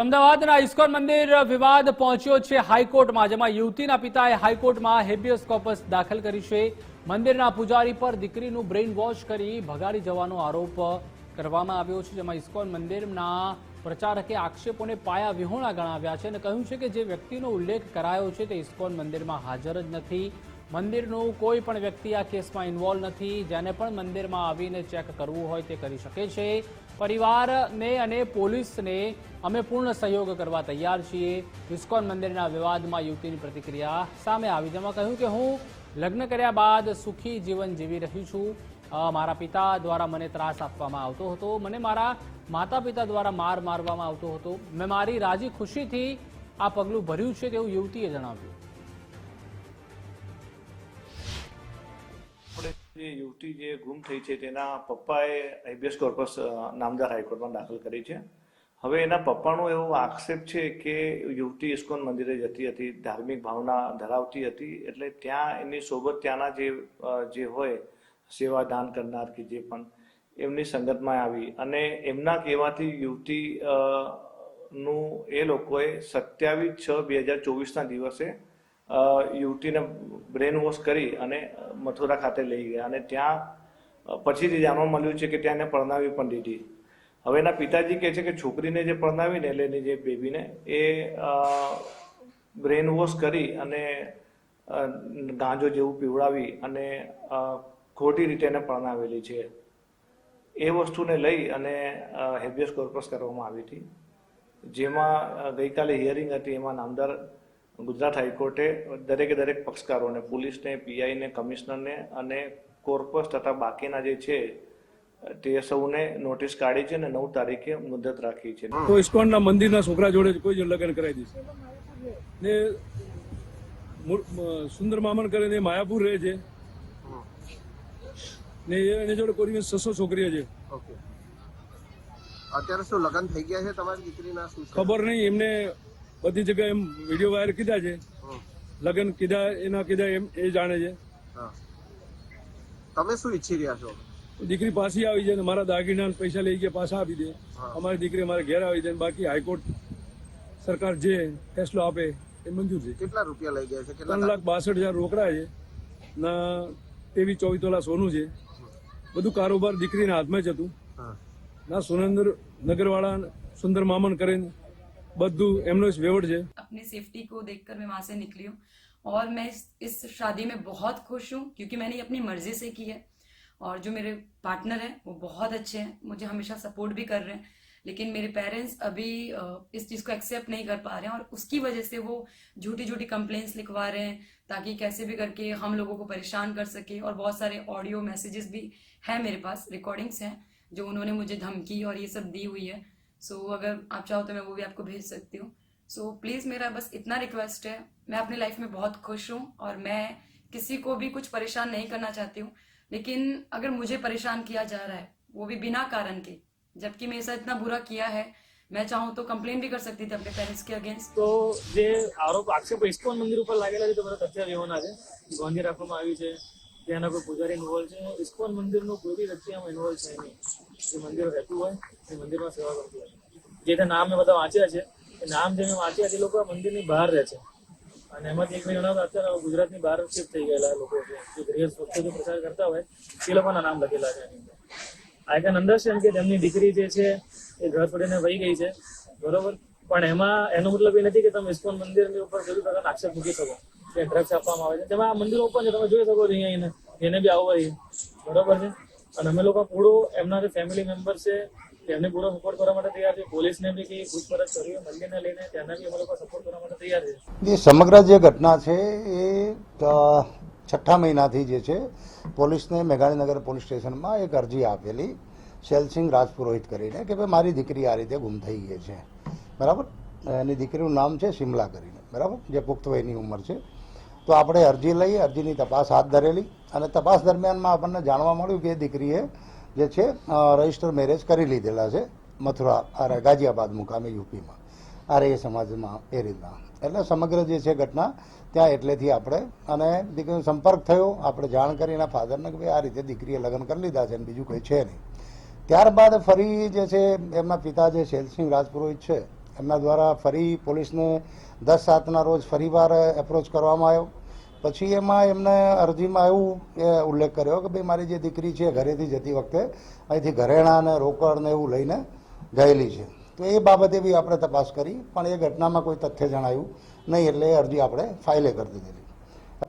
અમદાવાદના ઇસ્કોન મંદિર વિવાદ પહોંચ્યો છે હાઈકોર્ટમાં, જેમાં યુવતીના પિતાએ હાઈકોર્ટમાં હેબિયસ કોર્પસ દાખલ કરી છે। મંદિરના પૂજારી પર દીકરીનું બ્રેઇન વોશ કરી ભગાડી જવાનો આરોપ કરવામાં આવ્યો છે, જેમાં ઇસ્કોન મંદિરના પ્રચારકે આક્ષેપોને પાયા વિહોણા ગણાવ્યા છે અને કહ્યું છે કે જે વ્યક્તિનો ઉલ્લેખ કરાયો છે તે ઇસ્કોન મંદિરમાં હાજર જ નથી। મંદિરનું કોઈ પણ વ્યક્તિ આ કેસમાં ઇન્વોલ્વ નથી। જેને પણ મંદિરમાં આવીને ચેક કરવું હોય તે કરી શકે છે। પરિવારને અને પોલીસને અમે પૂર્ણ સહયોગ કરવા તૈયાર છીએ। ઇસ્કોન મંદિરના વિવાદમાં યુવતીની પ્રતિક્રિયા સામે આવી, જેમાં કહ્યું કે હું લગ્ન કર્યા બાદ સુખી જીવન જીવી રહી છું। મારા પિતા દ્વારા મને ત્રાસ આપવામાં આવતો હતો, મને મારા માતા પિતા દ્વારા મારવામાં આવતો હતો। મેં મારી રાજી ખુશીથી આ પગલું ભર્યું છે તેવું યુવતીએ જણાવ્યું। જે યુવતી જે ગુમ થઈ છે તેના પપ્પાએ હેબિયસ કોર્પસ નામદાર હાઈકોર્ટમાં દાખલ કરી છે। હવે એના પપ્પાનો એવો આક્ષેપ છે કે યુવતી ઇસ્કોન મંદિરે જતી હતી, ધાર્મિક ભાવના ધરાવતી હતી, એટલે ત્યાં એની સોબત ત્યાંના જે હોય સેવા દાન કરનાર કે જે પણ એમની સંગતમાં આવી અને એમના કહેવાથી યુવતી નું એ લોકોએ 27/6/2024ના દિવસે યુવતીને બ્રેન વોશ કરી અને મથુરા ખાતે લઈ ગયા અને ત્યાં પછીથી જાણવા મળ્યું છે કે ત્યાં એને પરણાવી પણ દીધી। હવે એના પિતાજી કહે છે કે છોકરીને જે પરણાવીને એટલે એની જે બેબીને એ બ્રેન વોશ કરી અને ગાંજો જેવું પીવડાવી અને ખોટી રીતે એને પરણાવેલી છે। એ વસ્તુને લઈ અને હેબિયસ કોર્પસ કરવામાં આવી હતી, જેમાં ગઈકાલે હિયરિંગ હતી। એમાં નામદાર ગુજરાત હાઈકોર્ટે દરેક પક્ષકારોને, પોલીસને, પીઆઈને, કમિશનરને અને કોર્પસ તથા બાકીના જે છે તે સૌને નોટિસ કાઢી છે અને 9 તારીખે મુદત રાખી છે। તો ઇસ્કોનના મંદિરના છોકરા જોડે કોઈ લગ્ન કરાવી દીધું ને સુંદર મામન કરીને માયાપુર રહે છે ને એની જોડે કોઈ 600 છોકરીઓ છે। અત્યારે શું લગ્ન થઈ ગયા છે તમારી દીકરીના? ખબર નહીં, એમને બધી જગ્યાએ એમ વિડીયો વાયરલ કીધા છે, લગ્ન કીધા એના કીધા એમ એ જાણે છે। તમે શું ઈચ્છી રહ્યા છો? દીકરી પાછી આવી જાય ને મારા દાગીના પૈસા લઈ ગયા પાછા આપી દે, અમારી દીકરી અમારે ઘેર આવી જાય, બાકી હાઈકોર્ટ સરકાર જે ફેસલો આપે એ મંજૂર છે। કેટલા રૂપિયા લઈ ગયા છે? 3,62,000 રોકડા છે ના 23-24 તોલા સોનું છે। બધું કારોબાર દીકરીના હાથમાં જ હતું ના સુરેન્દ્ર નગરવાળા સુંદર મામન કરીને બધું એમનો વેવડ છે। अपनी सेफ्टी को देखकर मैं वहां से निकली हूँ और मैं इस शादी में बहुत खुश हूँ क्योंकि मैंने ये अपनी मर्जी से की है और जो मेरे पार्टनर हैं वो बहुत अच्छे हैं, मुझे हमेशा सपोर्ट भी कर रहे हैं, लेकिन मेरे पेरेंट्स अभी इस चीज़ को एक्सेप्ट नहीं कर पा रहे हैं और उसकी वजह से वो झूठी कंप्लेंट्स लिखवा रहे हैं ताकि कैसे भी करके हम लोगों को परेशान कर सके। और बहुत सारे ऑडियो मैसेजेस भी हैं मेरे पास, रिकॉर्डिंग्स हैं जो उन्होंने मुझे धमकी और ये सब दी हुई है। सो अगर आप चाहो तो मैं वो भी आपको भेज सकती हूँ। सो प्लीज़ मेरा बस इतना रिक्वेस्ट है, मैं अपनी लाइफ में बहुत खुश हूँ और मैं किसी को भी कुछ परेशान नहीं करना चाहती हूँ, लेकिन अगर मुझे परेशान किया जा रहा है वो भी बिना कारण के, जबकि मेरे साथ इतना बुरा किया है, मैं चाहूँ तो कंप्लेन भी कर सकती थी अपने पेरेंट्स के अगेंस्ट। તો જે આરોપ આક્ષેપો ઇસ્કોન મંદિર ઉપર લાગેલા છે તો બધા તથ્ય વિહોણા છે, ગોંધી રાખવામાં આવી છે, ત્યાંના કોઈ પૂજારી ઇન્વોલ્વ છે। ઇસ્કોન મંદિરનું કોઈ બી વ્યક્તિ આમાં ઇન્વોલ્વ છે નહીં। જે મંદિર રહેતું હોય એ મંદિરમાં સેવા કરતું હોય, જે તે નામ મેં બધા વાંચ્યા છે એ નામ જે મેં વાંચ્યા તે લોકો મંદિરની બહાર રહે છે અને એમાંથી એક બે જણા અત્યારે ગુજરાતની બહાર શિફ્ટ થઈ ગયેલા લોકો છે, જે ગૃહ વખતે જો પ્રચાર કરતા હોય એ લોકોના નામ લખેલા છે એની અંદર। આઈ કેન અન્ડરસ્ટેન્ડ કે તેમની દીકરી જે છે એ ઘર છોડીને વહી ગઈ છે, બરોબર, પણ એમાં એનો મતલબ એ નથી કે તમે ઇસ્કોન મંદિરની ઉપર કોઈ પ્રકારનો આક્ષેપ મૂકી શકો કે ડ્રગ્સ આપવામાં આવે છે। તેમાં આ મંદિર ઓપન છે, તમે જોઈ શકો છો અહીંયા એને બી આવવા બરોબર છે। અને અમે લોકો પૂરો એમના જે ફેમિલી મેમ્બર છે તેમને પૂરો સપોર્ટ કરવા માટે તૈયાર છે, પોલીસને બી કઈ પૂછપરછ કરવી મંદિરને લઈને તેના બી અમે લોકો સપોર્ટ કરવા માટે તૈયાર છે। જે સમગ્ર જે ઘટના છે એ 6ઠ્ઠા મહિનાથી જે છે પોલીસને મેઘાણીનગર પોલીસ સ્ટેશનમાં એક અરજી આપેલી શૈલસિંહ રાજપુરોહિત કરીને કે ભાઈ મારી દીકરી આ રીતે ગુમ થઈ ગઈ છે, બરાબર। એની દીકરીનું નામ છે શિમલા કરીને, બરાબર, જે પુખ્ત વયની ઉંમર છે। તો આપણે અરજી લઈ, અરજીની તપાસ હાથ ધરેલી અને તપાસ દરમિયાનમાં આપણને જાણવા મળ્યું કે એ દીકરીએ જે છે રજિસ્ટર મેરેજ કરી લીધેલા છે મથુરા ગાઝિયાબાદ મુકામે યુપીમાં આર્ય સમાજમાં એ રીતના। એટલે સમગ્ર જે છે ઘટના ત્યાં એટલેથી આપણે અને દીકરીનો સંપર્ક થયો, આપણે જાણ કરી એના ફાધરને કે ભાઈ આ રીતે દીકરીએ લગ્ન કરી લીધા છે અને બીજું કંઈ છે નહીં। ત્યારબાદ ફરી જે છે એમના પિતા જે શૈલસિંહ રાજપુરોહિત છે એમના દ્વારા ફરી પોલીસને 10/7ના રોજ ફરીવાર એપ્રોચ કરવામાં આવ્યો. પછી એમાં એમને અરજીમાં એવું ઉલ્લેખ કર્યો કે ભાઈ મારી જે દીકરી છે ઘરેથી જતી વખતે અહીંથી ઘરેણાં અને રોકડ ને એવું લઈને ગયેલી છે. તો એ બાબતે બી આપણે તપાસ કરી, પણ એ ઘટનામાં કોઈ તથ્ય જણાયું નહીં, એટલે એ અરજી આપણે ફાઇલે કરી દીધેલી.